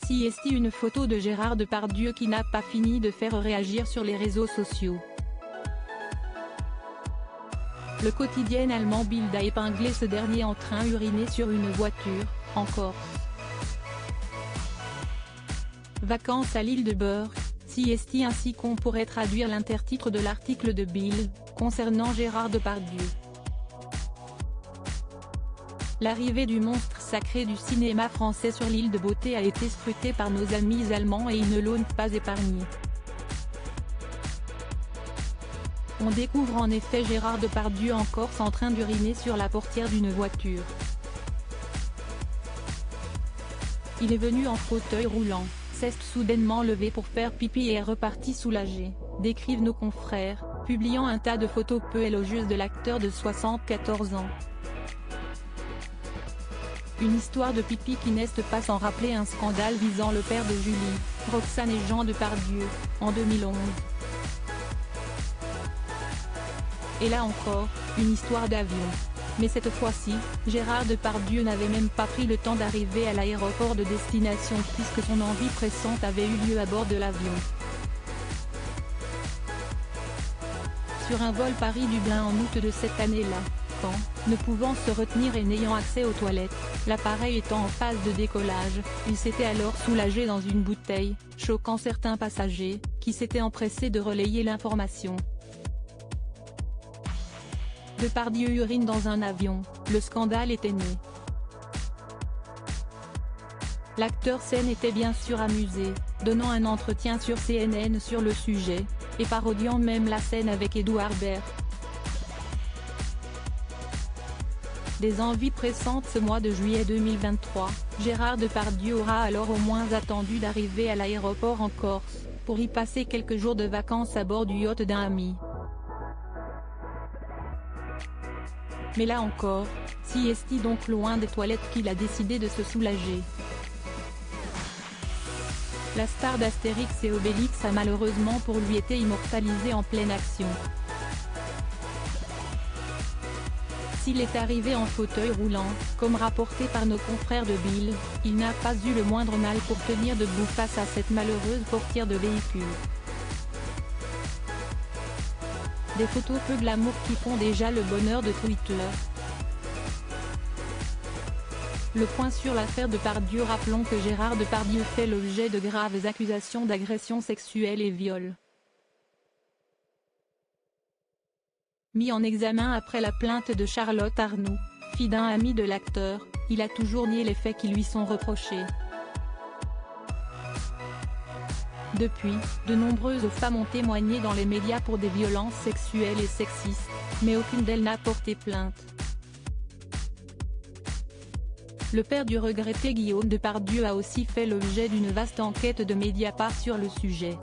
CST, une photo de Gérard Depardieu qui n'a pas fini de faire réagir sur les réseaux sociaux. Le quotidien allemand Bild a épinglé ce dernier en train d'uriner sur une voiture, en Corse. Vacances à l'île de Burg, CST, ainsi qu'on pourrait traduire l'intertitre de l'article de Bild, concernant Gérard Depardieu. L'arrivée du monstre sacré du cinéma français sur l'île de Beauté a été scrutée par nos amis allemands et ils ne l'ont pas épargné. On découvre en effet Gérard Depardieu en Corse en train d'uriner sur la portière d'une voiture. Il est venu en fauteuil roulant, s'est soudainement levé pour faire pipi et est reparti soulagé, décrivent nos confrères, publiant un tas de photos peu élogieuses de l'acteur de 74 ans. Une histoire de pipi qui n'est pas sans rappeler un scandale visant le père de Julie, Roxane et Jean Depardieu, en 2011. Et là encore, une histoire d'avion. Mais cette fois-ci, Gérard Depardieu n'avait même pas pris le temps d'arriver à l'aéroport de destination puisque son envie pressante avait eu lieu à bord de l'avion. Sur un vol Paris-Dublin en août de cette année-là, quand, ne pouvant se retenir et n'ayant accès aux toilettes, l'appareil étant en phase de décollage, il s'était alors soulagé dans une bouteille, choquant certains passagers, qui s'étaient empressés de relayer l'information. Depardieu urine dans un avion, le scandale était né. L'acteur s'en était bien sûr amusé, donnant un entretien sur CNN sur le sujet, et parodiant même la scène avec Édouard Baird. Des envies pressantes. Ce mois de juillet 2023, Gérard Depardieu aura alors au moins attendu d'arriver à l'aéroport en Corse, pour y passer quelques jours de vacances à bord du yacht d'un ami. Mais là encore, CST donc loin des toilettes qu'il a décidé de se soulager. La star d'Astérix et Obélix a malheureusement pour lui été immortalisée en pleine action. S'il est arrivé en fauteuil roulant, comme rapporté par nos confrères de Bild, il n'a pas eu le moindre mal pour tenir debout face à cette malheureuse portière de véhicule. Des photos peu glamour qui font déjà le bonheur de Twitter. Le point sur l'affaire Depardieu. Rappelons que Gérard Depardieu fait l'objet de graves accusations d'agression sexuelle et viol. Mis en examen après la plainte de Charlotte Arnoux, fille d'un ami de l'acteur, il a toujours nié les faits qui lui sont reprochés. Depuis, de nombreuses femmes ont témoigné dans les médias pour des violences sexuelles et sexistes, mais aucune d'elles n'a porté plainte. Le père du regretté Guillaume Depardieu a aussi fait l'objet d'une vaste enquête de Mediapart sur le sujet.